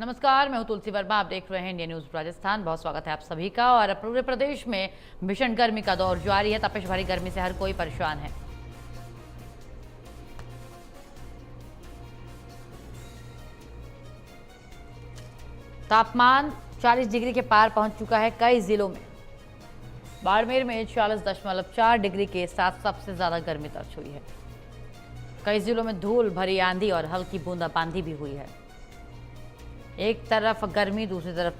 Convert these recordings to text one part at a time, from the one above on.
नमस्कार, मैं हूं तुलसी वर्मा। आप देख रहे हैं इंडिया न्यूज राजस्थान। बहुत स्वागत है आप सभी का। और पूरे प्रदेश में भीषण गर्मी का दौर जारी है। तपिश भरी गर्मी से हर कोई परेशान है। तापमान 40 डिग्री के पार पहुंच चुका है कई जिलों में। बाड़मेर में 40.4 डिग्री के साथ सबसे ज्यादा गर्मी दर्ज हुई है। कई जिलों में धूल भरी आंधी और हल्की बूंदाबांदी भी हुई है। एक तरफ गर्मी, दूसरी तरफ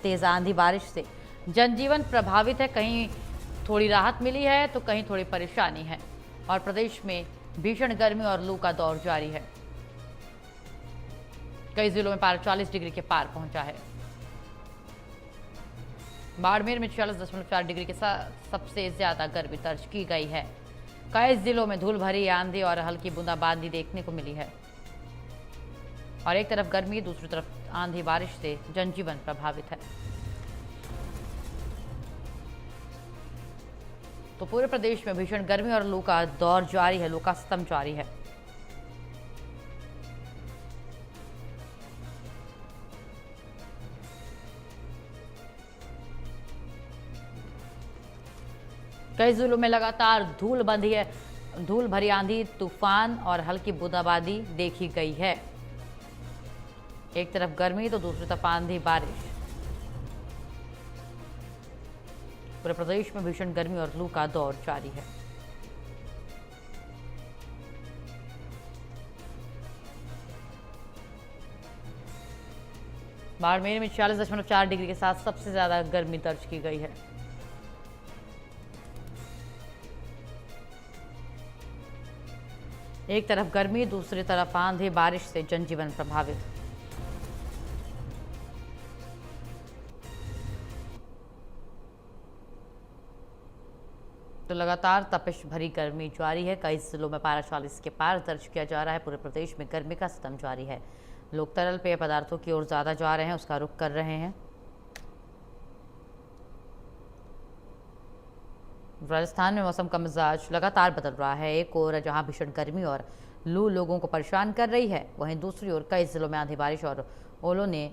तेज आंधी बारिश से जनजीवन प्रभावित है। कहीं थोड़ी राहत मिली है तो कहीं थोड़ी परेशानी है। और प्रदेश में भीषण गर्मी और लू का दौर जारी है। कई जिलों में पारा 40 डिग्री के पार पहुंचा है। बाड़मेर में 40.4 डिग्री के साथ सबसे ज्यादा गर्मी दर्ज की गई है। कई जिलों में धूल भरी आंधी और हल्की बूंदाबांदी देखने को मिली है। और एक तरफ गर्मी, दूसरी तरफ आंधी बारिश से जनजीवन प्रभावित है। तो पूरे प्रदेश में भीषण गर्मी और लू का दौर जारी है। लू का सितम जारी है। कई जिलों में लगातार धूल भरी आंधी, तूफान और हल्की बूंदाबांदी देखी गई है। एक तरफ गर्मी तो दूसरी तरफ आंधी बारिश। पूरे प्रदेश में भीषण गर्मी और लू का दौर जारी है। बाड़मेर में 40.4 डिग्री के साथ सबसे ज्यादा गर्मी दर्ज की गई है। एक तरफ गर्मी, दूसरी तरफ आंधी बारिश से जनजीवन प्रभावित। तो लगातार तपिश भरी गर्मी जारी है। कई जिलों में पारा 40 के पार दर्ज किया जा रहा है। पूरे प्रदेश में गर्मी का सितम जारी है। लोग तरल पेय पदार्थों की ओर ज्यादा जा रहे हैं, उसका रुख कर रहे हैं। राजस्थान में मौसम का मिजाज लगातार बदल रहा है। एक ओर जहां भीषण गर्मी और लू लोगों को परेशान कर रही है, वहीं दूसरी ओर कई जिलों में आंधी बारिश और ओलों ने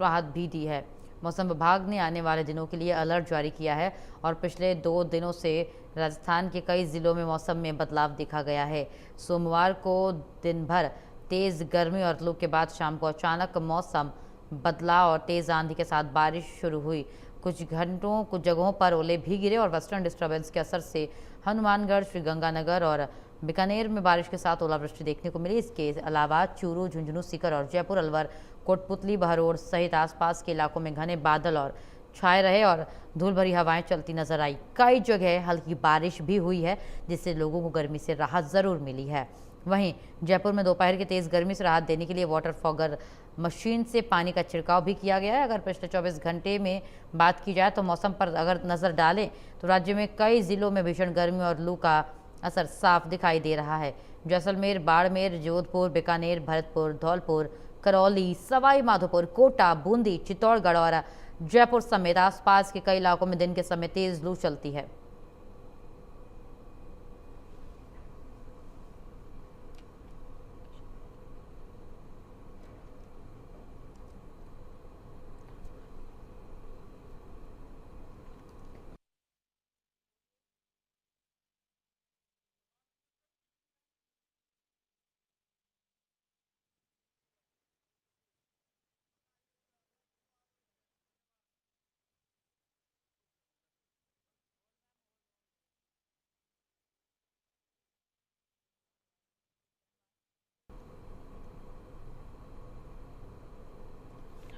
राहत भी दी है। मौसम विभाग ने आने वाले दिनों के लिए अलर्ट जारी किया है और पिछले 2 दिनों से राजस्थान के कई जिलों में मौसम में बदलाव देखा गया है। सोमवार को दिन भर तेज गर्मी और लू के बाद शाम को अचानक मौसम बदला और तेज आंधी के साथ बारिश शुरू हुई। कुछ जगहों पर ओले भी गिरे और वेस्टर्न डिस्टर्बेंस के असर से हनुमानगढ़, श्रीगंगानगर और बीकानेर में बारिश के साथ ओलावृष्टि देखने को मिली। इसके अलावा चूरू, झुंझुनू, सीकर और जयपुर, अलवर, कोटपुतली, बहरोड सहित आसपास के इलाकों में घने बादल और छाए रहे और धूल भरी हवाएं चलती नजर आई। कई जगह हल्की बारिश भी हुई है, जिससे लोगों को गर्मी से राहत जरूर मिली है। वहीं जयपुर में दोपहर की तेज गर्मी से राहत देने के लिए वाटर फॉगर मशीन से पानी का छिड़काव भी किया गया है। अगर पिछले 24 घंटे में बात की जाए तो मौसम पर अगर नजर डालें तो राज्य में कई जिलों में भीषण गर्मी और लू का असर साफ दिखाई दे रहा है। जैसलमेर, बाड़मेर, जोधपुर, बीकानेर, भरतपुर, धौलपुर, करौली, सवाई माधोपुर, कोटा, बूंदी, चित्तौड़गढ़ और जयपुर समेत आसपास के कई इलाकों में दिन के समय तेज लू चलती है।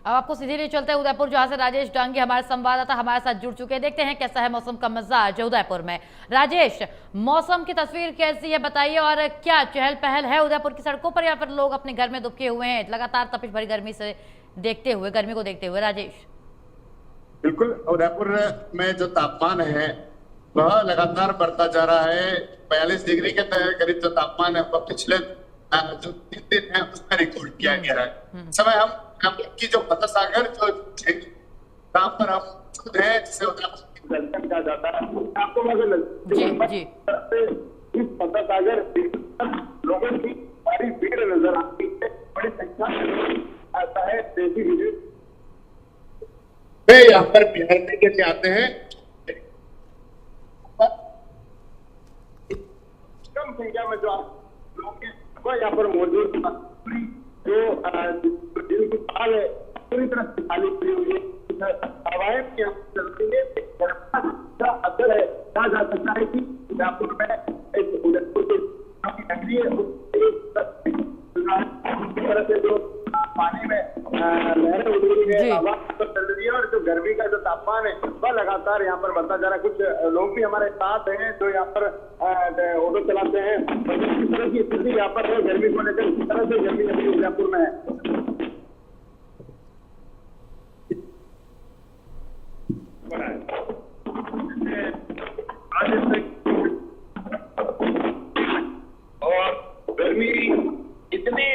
अब आपको सीधे ले चलते हैं उदयपुर, जहां से राजेश डांगी हमारे संवाददाता हमारे साथ जुड़ चुके हैं। देखते हैं कैसा है मौसम का मिजाज उदयपुर में। राजेश, मौसम की तस्वीर कैसी है बताइए, और क्या चहल पहल है उदयपुर की सड़कों पर, या फिर लोग अपने घर में दुबके हुए हैं लगातार तपिश भरी गर्मी को देखते हुए? राजेश, बिल्कुल, उदयपुर में जो तापमान है वह लगातार बढ़ता जा रहा है। 42 डिग्री के करीब जो तापमान है वह पिछले जो 3 दिन है उसमें रिकॉर्ड किया गया है। समय हम की जो फतेह सागर जो काम पर हम मौजूद है, जिसे उदयपुर कहा जाता है, आपको जी इस फतेह सागर लोगों की भारी भीड़ नजर आती है। बड़ी संख्या में आता है। वे यहाँ पर बिहार के लिए आते हैं। कम संख्या में जो लोग हैं वह यहाँ पर मौजूद, जो जिनकी ताल है पूरी तरह से खाली पड़ी हुई है। हवाएं भी यहाँ चलती है, असर है। कहा जा सकता है कि जयपुर में एक उदयपुर की नगरी है, उस तरह से जो पानी में लहरें उड़ रही है, हवा चल रही है, और जो गर्मी का जो तापमान है वह लगातार यहाँ पर बढ़ता जा रहा है। कुछ लोग भी हमारे साथ हैं जो यहाँ पर ऑटो चलाते हैं। इस तरह की स्थिति यहाँ पर है गर्मी को लेकर, इस तरह से गर्मी अभी उदयपुर में है। और गर्मी इतनी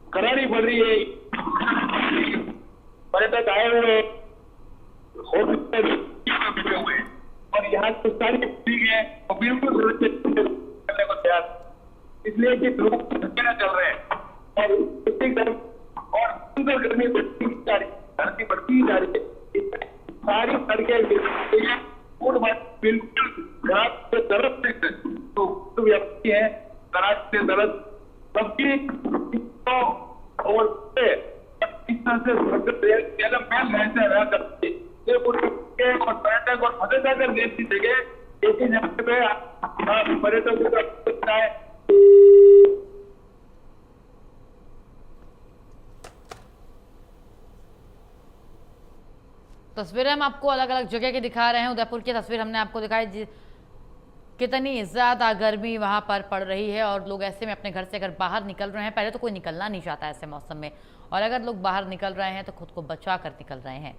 करारी पड़ रही है, पर्यटक आए हुए हुए और यहाँ की सारी ठीक है और बिल्कुल सुरक्षित करने को तैयार, इसलिए कि लोग चल रहे हैं और और सुंदर गर्मी बढ़ती जा रही, धरती बढ़ती जा रही है। सारी सड़कें बिल्कुल खराब से तरफ से तो व्यक्ति है, खराब से तरफ सबकी और इस तरह से रह करते और पर्यटक और फतेहसागर जैसी जगह एक ही जगह पे पर्यटकों का है। तस्वीरें हम आपको अलग अलग जगह की दिखा रहे हैं। उदयपुर की तस्वीर हमने आपको दिखाई, कितनी ज़्यादा गर्मी वहाँ पर पड़ रही है और लोग ऐसे में अपने घर से अगर बाहर निकल रहे हैं, पहले तो कोई निकलना नहीं चाहता ऐसे मौसम में, और अगर लोग बाहर निकल रहे हैं तो खुद को बचा कर निकल रहे हैं,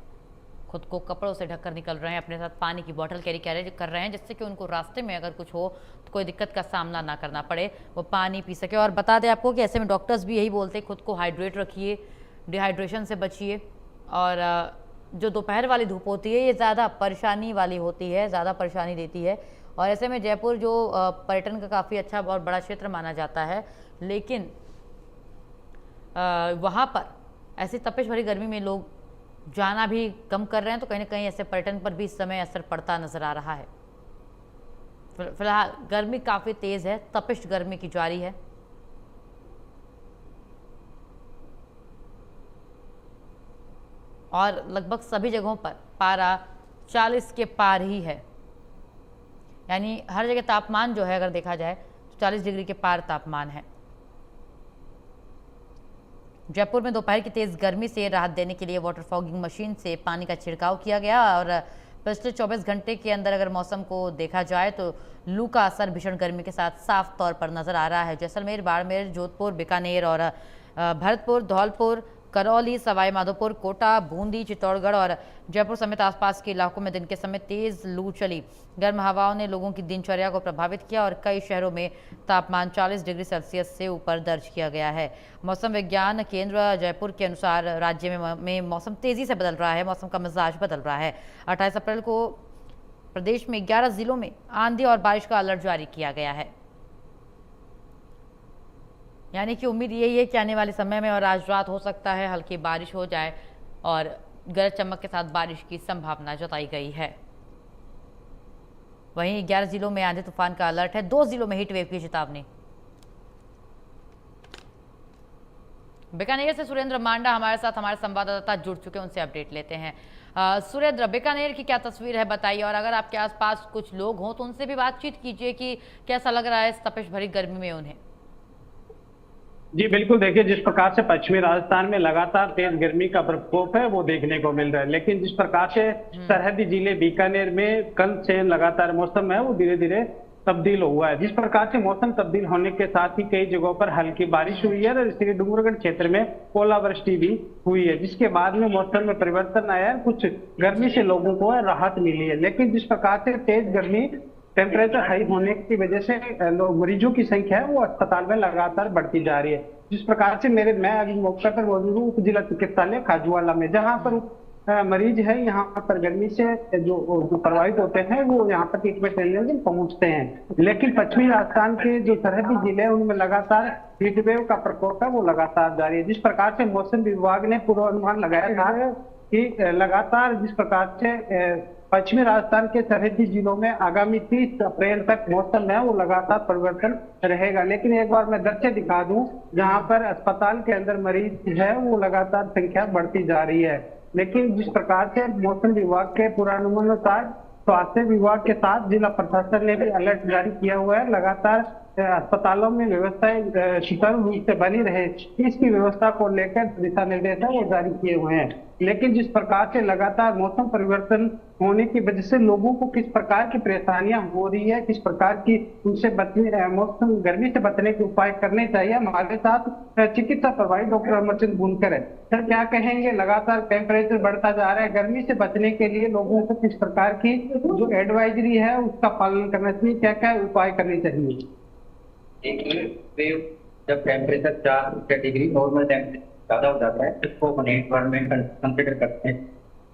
खुद को कपड़ों से ढककर निकल रहे हैं, अपने साथ पानी की बोतल कैरी कर रहे हैं, जिससे कि उनको रास्ते में अगर कुछ हो तो कोई दिक्कत का सामना ना करना पड़े, वो पानी पी सके। और बता दें आपको कि ऐसे में डॉक्टर्स भी यही बोलते हैं, खुद को हाइड्रेट रखिए, डिहाइड्रेशन से बचिए। और जो दोपहर वाली धूप होती है ये ज़्यादा परेशानी वाली होती है, ज़्यादा परेशानी देती है। और ऐसे में जयपुर जो पर्यटन का काफ़ी अच्छा और बड़ा क्षेत्र माना जाता है, लेकिन वहाँ पर ऐसी तपिश भरी गर्मी में लोग जाना भी कम कर रहे हैं, तो कहीं ना कहीं ऐसे पर्यटन पर भी इस समय असर पड़ता नजर आ रहा है। फिलहाल गर्मी काफ़ी तेज़ है, तपिश गर्मी की जारी है। और लगभग सभी जगहों पर पारा 40 के पार ही है, यानी हर जगह तापमान जो है अगर देखा जाए तो 40 डिग्री के पार तापमान है। जयपुर में दोपहर की तेज गर्मी से राहत देने के लिए वाटर फॉगिंग मशीन से पानी का छिड़काव किया गया और पिछले 24 घंटे के अंदर अगर मौसम को देखा जाए तो लू का असर भीषण गर्मी के साथ साफ तौर पर नजर आ रहा है। जैसलमेर, बाड़मेर, जोधपुर, बीकानेर और भरतपुर, धौलपुर, करौली, सवाई माधोपुर, कोटा, बूंदी, चित्तौड़गढ़ और जयपुर समेत आसपास के इलाकों में दिन के समय तेज लू चली। गर्म हवाओं ने लोगों की दिनचर्या को प्रभावित किया और कई शहरों में तापमान 40 डिग्री सेल्सियस से ऊपर दर्ज किया गया है। मौसम विज्ञान केंद्र जयपुर के अनुसार राज्य में मौसम तेजी से बदल रहा है, मौसम का मिजाज बदल रहा है। 28 अप्रैल को प्रदेश में 11 जिलों में आंधी और बारिश का अलर्ट जारी किया गया है। यानी कि उम्मीद यही है कि आने वाले समय में और आज रात हो सकता है हल्की बारिश हो जाए और गरज चमक के साथ बारिश की संभावना जताई गई है। वहीं 11 जिलों में आंधी तूफान का अलर्ट है, 2 जिलों में हीट वेव की चेतावनी। बीकानेर से सुरेंद्र मांडा हमारे साथ हमारे संवाददाता जुड़ चुके हैं, उनसे अपडेट लेते हैं। सुरेंद्र, बीकानेर की क्या तस्वीर है बताइए, और अगर आपके आसपास कुछ लोग हों तो उनसे भी बातचीत कीजिए कि कैसा लग रहा है इस तपिश भरी गर्मी में उन्हें। जी बिल्कुल, देखिए जिस प्रकार से पश्चिमी राजस्थान में लगातार तेज गर्मी का प्रकोप है वो देखने को मिल रहा है, लेकिन जिस प्रकार से सरहदी जिले बीकानेर में कल से लगातार मौसम है वो धीरे धीरे तब्दील हुआ है। जिस प्रकार से मौसम तब्दील होने के साथ ही कई जगहों पर हल्की बारिश हुई है और इसके डूंगरगढ़ क्षेत्र में ओलावृष्टि भी हुई है, जिसके बाद में मौसम में परिवर्तन आया है, कुछ गर्मी से लोगों को राहत मिली है। लेकिन जिस प्रकार से तेज गर्मी टेम्परेचर हाई होने की वजह से मरीजों की संख्या है वो अस्पताल में लगातार बढ़ती जा रही है। जिस प्रकार से मैं अभी मौके पर मौजूद हूँ उप जिला चिकित्सालय खाजूवाला में, जहां पर मरीज है यहाँ पर गर्मी से जो प्रभावित होते हैं वो यहाँ पर ट्रीटमेंट लेने के लिए पहुंचते हैं। लेकिन पश्चिमी राजस्थान के जो सरहदी जिले हैं उनमें लगातार हीट वेव का प्रकोप है वो लगातार जारी है। जिस प्रकार से मौसम विभाग ने पूर्वानुमान लगाया था कि लगातार जिस प्रकार से पश्चिमी राजस्थान के सरहदी जिलों में आगामी 30 अप्रैल तक मौसम है वो लगातार परिवर्तन रहेगा। लेकिन एक बार मैं दृश्य दिखा दूं, जहां पर अस्पताल के अंदर मरीज है वो लगातार संख्या बढ़ती जा रही है। लेकिन जिस प्रकार से मौसम विभाग के पूर्वानुमानानुसार स्वास्थ्य विभाग के साथ जिला प्रशासन ने भी अलर्ट जारी किया हुआ है। लगातार अस्पतालों में व्यवस्थाएं सुचारू रूप से बनी रहे इसकी व्यवस्था को लेकर दिशा निर्देश है वो जारी किए हुए हैं। लेकिन जिस प्रकार से लगातार मौसम परिवर्तन होने की वजह से लोगों को किस प्रकार की परेशानियां हो रही है, किस प्रकार की उनसे बचने मौसम गर्मी से बचने के उपाय करने चाहिए, हमारे साथ चिकित्सा प्रभारी डॉक्टर अमरचंद बुनकर है। सर क्या कहेंगे, लगातार टेम्परेचर बढ़ता जा रहा है, गर्मी से बचने के लिए लोगों को किस प्रकार की जो एडवाइजरी है उसका पालन करना चाहिए, क्या क्या उपाय करने चाहिए? देखिए, जब टेम्परेचर 4 डिग्री नॉर्मल टेम्परेचर ज्यादा हो जाता है इसको अपन एनवायरमेंट कंसिडर करते हैं।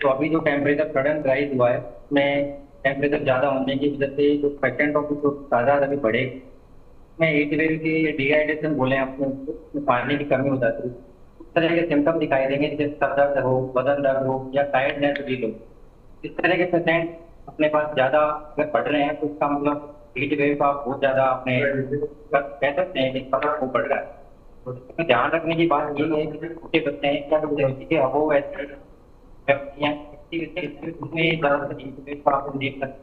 तो अभी जो टेम्परेचर सडन राइज हुआ है उसमें टेम्परेचर ज्यादा होने की वजह से जो पेशेंट ऑफ जो तादाद अभी बढ़ेगी उसमें हीट वेव की डिहाइड्रेशन बोले आपको, पानी की कमी हो जाती है। उस तरह के सिम्टम दिखाई देंगे जैसे सर दर्द हो, बदन दर्द हो या टायर्डनेस फील हो। इस तरह के पेशेंट अपने पास ज्यादा अगर बढ़ रहे हैं तो इसका मतलब हीट वेव का बहुत ज्यादा अपने कह सकते हैं कि फर्क वो पड़ रहा है। तो इसमें ध्यान रखने की बात ये है कि छोटे बच्चे हैं क्या उसमें ज्यादातर हीट वेव का आप देख सकते हैं,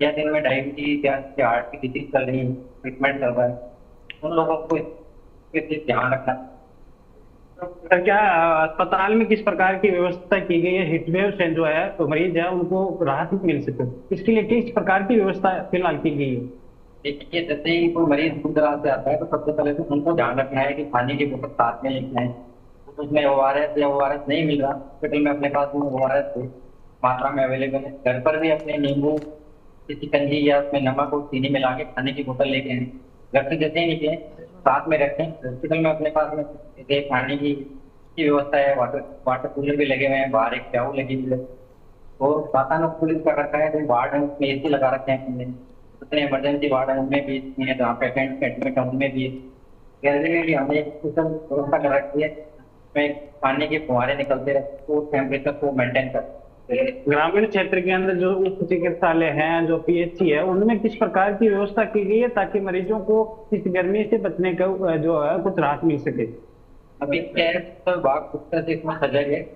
या दिन में डायबिटीज या हार्ट की डिजीज चल रही है, ट्रीटमेंट चल रहा है, उन लोगों को इसके ध्यान रखना। सर क्या अस्पताल में किस प्रकार की व्यवस्था की गई है हीट वेव से जो है तो मरीज है उनको राहत मिल सके, इसके लिए किस प्रकार की व्यवस्था फिलहाल की गई है? देखिए, जैसे ही कोई मरीज दूर दराज से आता है तो सबसे पहले तो उनको ध्यान रखना है कि पानी की बोतल साथ में लेके आए। उसमें ORS या ORS नहीं मिल रहा हॉस्पिटल में अपने पास ORS मात्रा में अवेलेबल है। घर पर भी अपने नींबू की शिकंजी या उसमें नमक और चीनी मिला के खाने की बोतल लेके आए। घर से जैसे ही निकले साथ में रखें। हॉस्पिटल में अपने पास में पानी की व्यवस्था है, वाटर कूलर भी लगे हुए हैं, बाहर एक प्याऊ लगी हुई है और वातानुकूलित पुलिस का रखा है। तो वार्ड है उसमें AC लगा रखे हैं हमने, उसने इमरजेंसी वार्ड है उनमें भी है, जहाँ पेशेंट एडमिट है उनमें भी गैलरी में भी हमने व्यवस्था कर रखी है। उसमें पानी के फुहारे निकलते रहते तो टेम्परेचर को मेंटेन कर। ग्रामीण क्षेत्र के अंदर जो उप चिकित्सालय हैं, जो PHC है, उनमें किस प्रकार की व्यवस्था की गई है ताकि मरीजों को इस गर्मी से बचने का जो है कुछ राहत मिल सके? अभी विभाग से इसमें सजग है।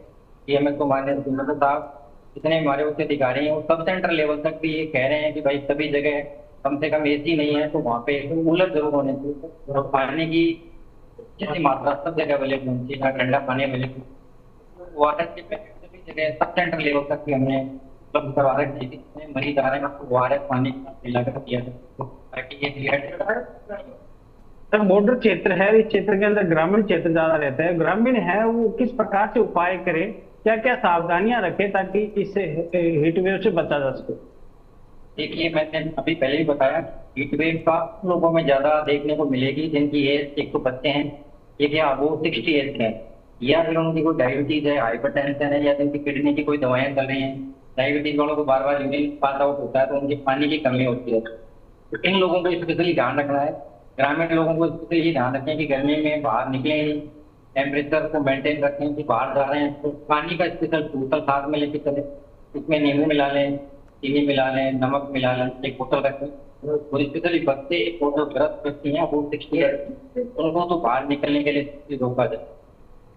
DMS को मान्य साहब जितने हमारे उच्च अधिकारी हैं वो सब सेंटर लेवल तक भी ये कह रहे हैं कि भाई सभी जगह कम से कम AC नहीं है तो वहाँ पे कूलर जरूर होने चाहिए और पानी की जितनी मात्रा सब जगह अवेलेबल होनी चाहिए, ठंडा पानी अवेलेबल। वाटर के सभी जगह सब सेंटर लेवल तक भी हमने उपलब्ध करवा रखी है। मरीज आ रहे हैं आपको ORS पानी पिलाकर किया जाए ताकि ये सर बॉर्डर क्षेत्र है, इस क्षेत्र के अंदर ग्रामीण क्षेत्र ज्यादा रहता है, ग्रामीण है वो किस प्रकार से उपाय करे, क्या क्या सावधानियां रखें ताकि इससे हीट वेव से बचा जा सके? देखिए, मैंने अभी पहले ही बताया हीट वेव का लोगों में ज्यादा देखने को मिलेगी जिनकी एज 125 है, एक या वो 60 एज है, या फिर उनकी कोई डायबिटीज है, हाइपरटेंशन है, या जिनकी किडनी की कोई दवाएं चल रही हैं। डायबिटीज वालों को बार बार यूरिन पास आउट होता है तो उनकी पानी की कमी होती है। तो इन लोगों को स्पेशली ध्यान रखना है। ग्रामीण लोगों को स्पेशली ध्यान रखें कि गर्मी में बाहर निकले ही टेम्परेचर को मेंटेन रखें कि बाहर जा रहे हैं तो पानी का स्पेशल बोतल साथ में लेके चले, उसमें नींबू मिला लें, चीनी मिला लें, नमक मिला लें, एक बोतल रखें। और स्पेशली बच्चे और जो ग्रस्त व्यक्ति हैं वो 60 है उनको तो बाहर निकलने के लिए रोका जाए।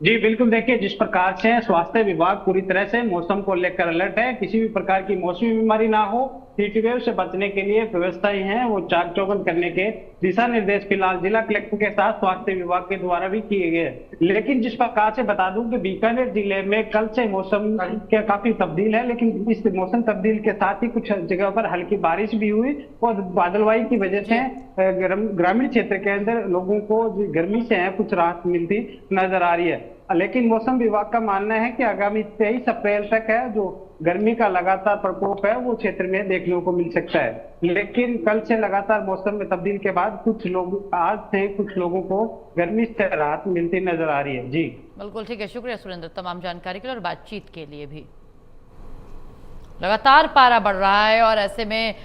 जी बिल्कुल, देखिए जिस प्रकार से स्वास्थ्य विभाग पूरी तरह से मौसम को लेकर अलर्ट है, किसी भी प्रकार की मौसमी बीमारी ना हो, हीट वेव से बचने के लिए व्यवस्थाएं हैं वो चाक चौबंद करने के दिशा निर्देश फिलहाल जिला कलेक्टर के साथ स्वास्थ्य विभाग के द्वारा भी किए गए। लेकिन जिस प्रकार से बता दूं कि बीकानेर जिले में कल से मौसम के काफी तब्दील है, लेकिन इस मौसम तब्दील के साथ ही कुछ जगह पर हल्की बारिश भी हुई और बादलवाई की वजह से ग्रामीण क्षेत्र के अंदर लोगों को गर्मी से है कुछ राहत मिलती नजर आ रही है। लेकिन मौसम विभाग का मानना है कि आगामी 23 अप्रैल तक है जो गर्मी का लगातार प्रकोप है वो क्षेत्र में देखने को मिल सकता है। लेकिन कल से लगातार मौसम में तब्दील के बाद कुछ लोग आज से कुछ लोगों को गर्मी से राहत मिलती नजर आ रही है। जी बिल्कुल ठीक है, शुक्रिया सुरेंद्र तमाम जानकारी के लिए और बातचीत के लिए भी। लगातार पारा बढ़ रहा है और ऐसे में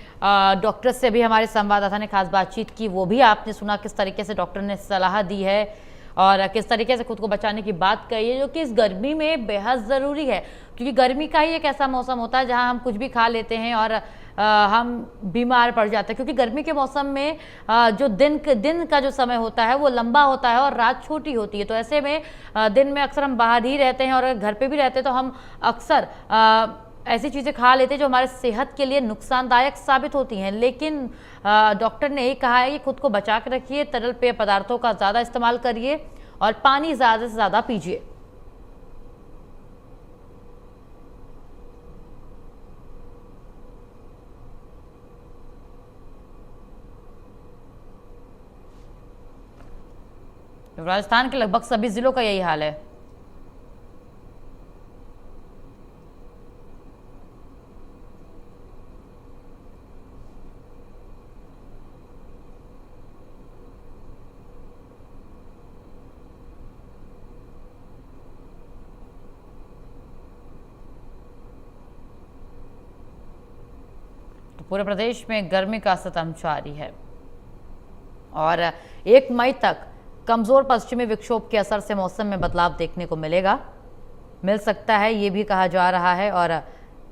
डॉक्टर से भी हमारे संवाददाता ने खास बातचीत की, वो भी आपने सुना किस तरीके से डॉक्टर ने सलाह दी है और किस तरीके से खुद को बचाने की बात कही है, जो कि इस गर्मी में बेहद ज़रूरी है। क्योंकि गर्मी का ही एक ऐसा मौसम होता है जहां हम कुछ भी खा लेते हैं और हम बीमार पड़ जाते हैं। क्योंकि गर्मी के मौसम में जो दिन का जो समय होता है वो लंबा होता है और रात छोटी होती है। तो ऐसे में दिन में अक्सर हम बाहर ही रहते हैं और अगर घर पे भी रहते हैं तो हम अक्सर ऐसी चीज़ें खा लेते हैं जो हमारे सेहत के लिए नुकसानदायक साबित होती हैं। लेकिन डॉक्टर ने यही कहा है कि खुद को बचा के रखिए, तरल पेय पदार्थों का ज़्यादा इस्तेमाल करिए और पानी ज़्यादा से ज़्यादा पीजिए। राजस्थान के लगभग सभी जिलों का यही हाल है। तो पूरे प्रदेश में गर्मी का सितम जारी है और 1 मई तक कमजोर पश्चिमी विक्षोभ के असर से मौसम में बदलाव देखने को मिल सकता है, ये भी कहा जा रहा है। और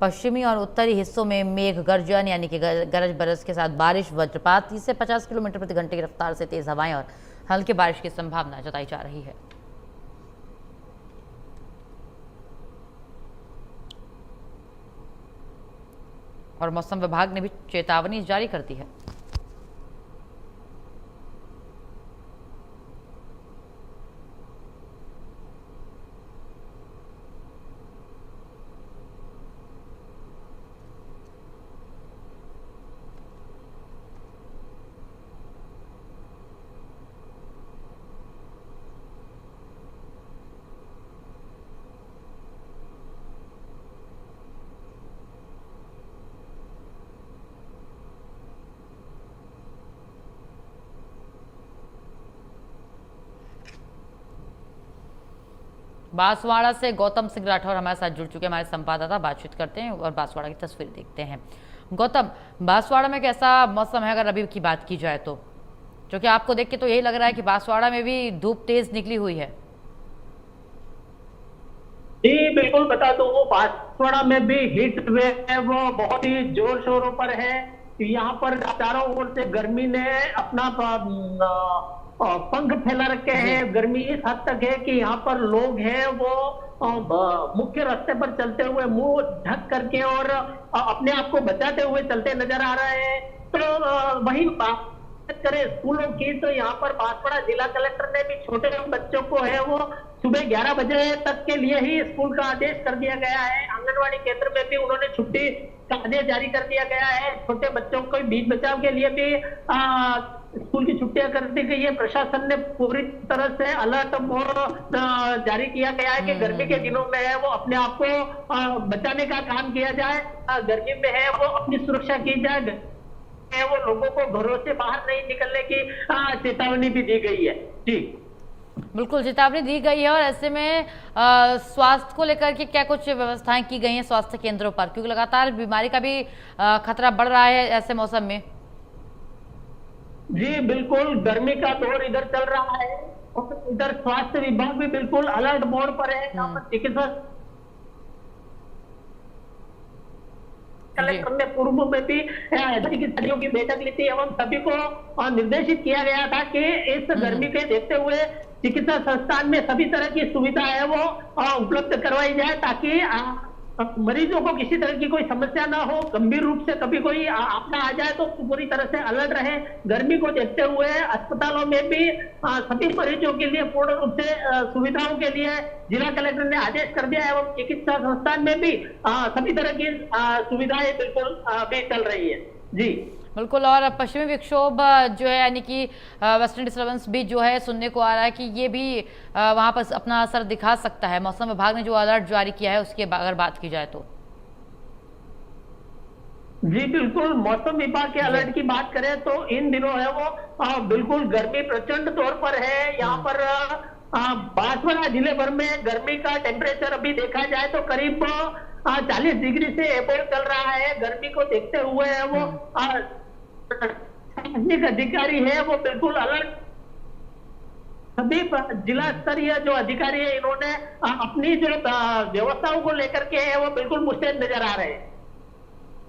पश्चिमी और उत्तरी हिस्सों में मेघ गर्जन यानी कि गरज बरस के साथ बारिश, वज्रपात, 30 से 50 किलोमीटर प्रति घंटे की रफ्तार से तेज हवाएं और हल्की बारिश की संभावना जताई जा रही है। और मौसम विभाग ने भी चेतावनी जारी कर दी है। बांसवाड़ा से गौतम सिंह राठौर हमारे साथ जुड़ चुके हैं, हमारे संवाददाता। बातचीत करते हैं और बांसवाड़ा की तस्वीर देखते हैं। गौतम, बांसवाड़ा में कैसा मौसम है अगर अभी की बात की जाए तो? क्योंकि आपको देख के तो यही लग रहा है कि बांसवाड़ा में भी धूप तेज निकली हुई है। जी बिल्कुल, बता दो वो बांसवाड़ा में भी हीट वेव है वो बहुत ही जोर शोरों पर है। यहाँ पर चारों ओर से गर्मी ने अपना पंख फैला रखे हैं। गर्मी इस हद तक है कि यहाँ पर लोग हैं वो मुख्य रास्ते पर चलते हुए मुंह ढक करके और अपने आप को बचाते हुए चलते नजर आ रहे हैं। तो वही बात करें स्कूलों की तो यहाँ पर बांसवाड़ा जिला कलेक्टर ने भी छोटे बच्चों को है वो सुबह 11 बजे तक के लिए ही स्कूल का आदेश कर दिया गया है। आंगनवाड़ी केंद्र में भी उन्होंने छुट्टी का आदेश जारी कर दिया गया है। छोटे बच्चों को बीच बचाव के लिए भी स्कूल की छुट्टियां कर दी गई है। प्रशासन ने पूरी तरह से अलर्ट जारी किया गया है कि गर्मी के दिनों में है वो अपने आप को बचाने का काम किया जाए। गर्मी में है वो अपनी सुरक्षा की जाए, है वो लोगों को घरों से बाहर नहीं निकलने की चेतावनी भी दी गई है। जी बिल्कुल, चेतावनी दी गई है। और ऐसे में स्वास्थ्य को लेकर के क्या कुछ व्यवस्थाएं की गई हैं स्वास्थ्य केंद्रों पर, क्योंकि लगातार बीमारी का भी खतरा बढ़ रहा है ऐसे मौसम में? जी बिल्कुल, गर्मी का दौर इधर चल रहा है और इधर स्वास्थ्य विभाग भी बिल्कुल अलर्ट मोड पर है। यहाँ पर चिकित्सा कलेक्टर ने पूर्व में भी अधिकारियों की बैठक ली थी एवं सभी को निर्देशित किया गया था कि इस गर्मी के देखते हुए चिकित्सा संस्थान में सभी तरह की सुविधा है वो उपलब्ध करवाई जाए ताकि मरीजों को किसी तरह की कोई समस्या ना हो। गंभीर रूप से कभी कोई आपदा आ जाए तो पूरी तरह से अलर्ट रहे। गर्मी को देखते हुए अस्पतालों में भी सभी मरीजों के लिए पूर्ण रूप से सुविधाओं के लिए जिला कलेक्टर ने आदेश कर दिया एवं चिकित्सा संस्थान में भी सभी तरह की सुविधाएं बिल्कुल भी चल रही है। जी बिल्कुल। और पश्चिमी विक्षोभ जो है यानी कि वेस्टर्न डिस्टर्बेंस भी जो है सुनने को आ रहा है कि ये भी वहां पर अपना असर दिखा सकता है। मौसम विभाग ने जो अलर्ट जारी किया है उसकी अगर बात की जाए तो? जी बिल्कुल, मौसम विभाग के अलर्ट की बात करें तो इन दिनों है वो बिल्कुल गर्मी प्रचंड तौर पर है। यहाँ पर बांसवाड़ा जिले भर में गर्मी का टेम्परेचर अभी देखा जाए तो करीब 40 डिग्री से एबोव चल रहा है। गर्मी को देखते हुए वो प्रशासनिक अधिकारी है वो बिल्कुल अलर्ट, सभी जिला स्तरीय जो अधिकारी है इन्होंने अपनी जो व्यवस्थाओं को लेकर के है वो बिल्कुल मुस्तैद नजर आ रहे हैं।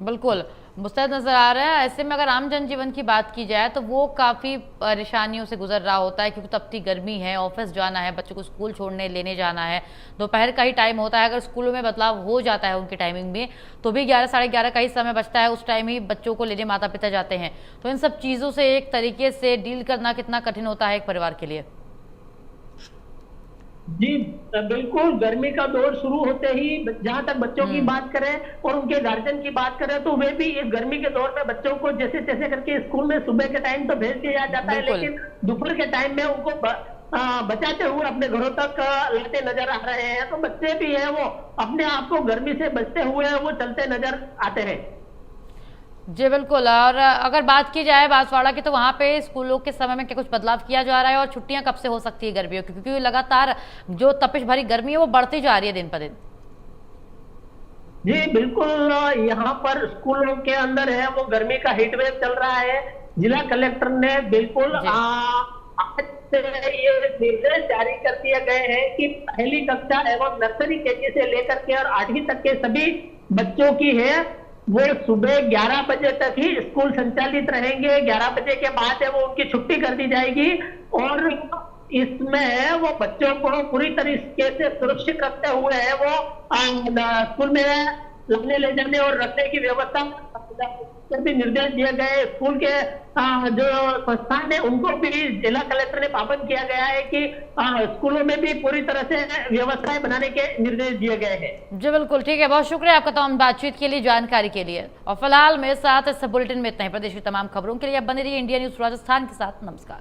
बिल्कुल मुस्तैद नजर आ रहा है। ऐसे में अगर आम जनजीवन की बात की जाए तो वो काफ़ी परेशानियों से गुजर रहा होता है, क्योंकि तपती गर्मी है, ऑफिस जाना है, बच्चों को स्कूल छोड़ने लेने जाना है, दोपहर का ही टाइम होता है। अगर स्कूलों में बदलाव हो जाता है उनकी टाइमिंग में तो भी 11 साढ़े 11 का ही समय बचता है, उस टाइम ही बच्चों को लेने माता पिता जाते हैं। तो इन सब चीज़ों से एक तरीके से डील करना कितना कठिन होता है एक परिवार के लिए। जी बिल्कुल, गर्मी का दौर शुरू होते ही जहां तक बच्चों की बात करें और उनके गार्जियन की बात करें तो वे भी इस गर्मी के दौर में बच्चों को जैसे तैसे करके स्कूल में सुबह के टाइम तो भेज दिया जाता है, लेकिन दोपहर के टाइम में उनको बचाते हुए अपने घरों तक लाते नजर आ रहे हैं। तो बच्चे भी है वो अपने आप को गर्मी से बचते हुए वो चलते नजर आते हैं। जी बिल्कुल। और अगर बात की जाए बांसवाड़ा की तो वहाँ पे स्कूलों के समय में क्या कुछ बदलाव किया जा रहा है, और छुट्टियां कब से हो सकती है गर्मियों की, क्योंकि लगातार जो तपिश भरी गर्मी है वो बढ़ती जा रही है दिन पर दिन। जी बिल्कुल, यहाँ पर स्कूलों के अंदर है वो गर्मी का हीट वेव चल रहा है। जिला कलेक्टर ने बिल्कुल आज से ये निर्देश जारी कर दिए गए हैं कि पहली कक्षा एवं नर्सरी केजी से लेकर के और 8वीं तक के सभी बच्चों की है वो सुबह 11 बजे तक ही स्कूल संचालित रहेंगे। 11 बजे के बाद है वो उनकी छुट्टी कर दी जाएगी, और इसमें वो बच्चों को पूरी तरीके से सुरक्षित रखते हुए है वो स्कूल में लाने ले जाने और रखने की व्यवस्था भी निर्देश दिए गए। स्कूल के जो संस्थान है उनको भी जिला कलेक्टर ने पाबंद किया गया है कि स्कूलों में भी पूरी तरह से व्यवस्थाएं बनाने के निर्देश दिए गए हैं। जी बिल्कुल, ठीक है, बहुत शुक्रिया आपका तमाम बातचीत के लिए, जानकारी के लिए। और फिलहाल मेरे साथ इस बुलेटिन में इतना ही। प्रदेश की तमाम खबरों के लिए अब बने रहिए इंडिया न्यूज राजस्थान के साथ। नमस्कार।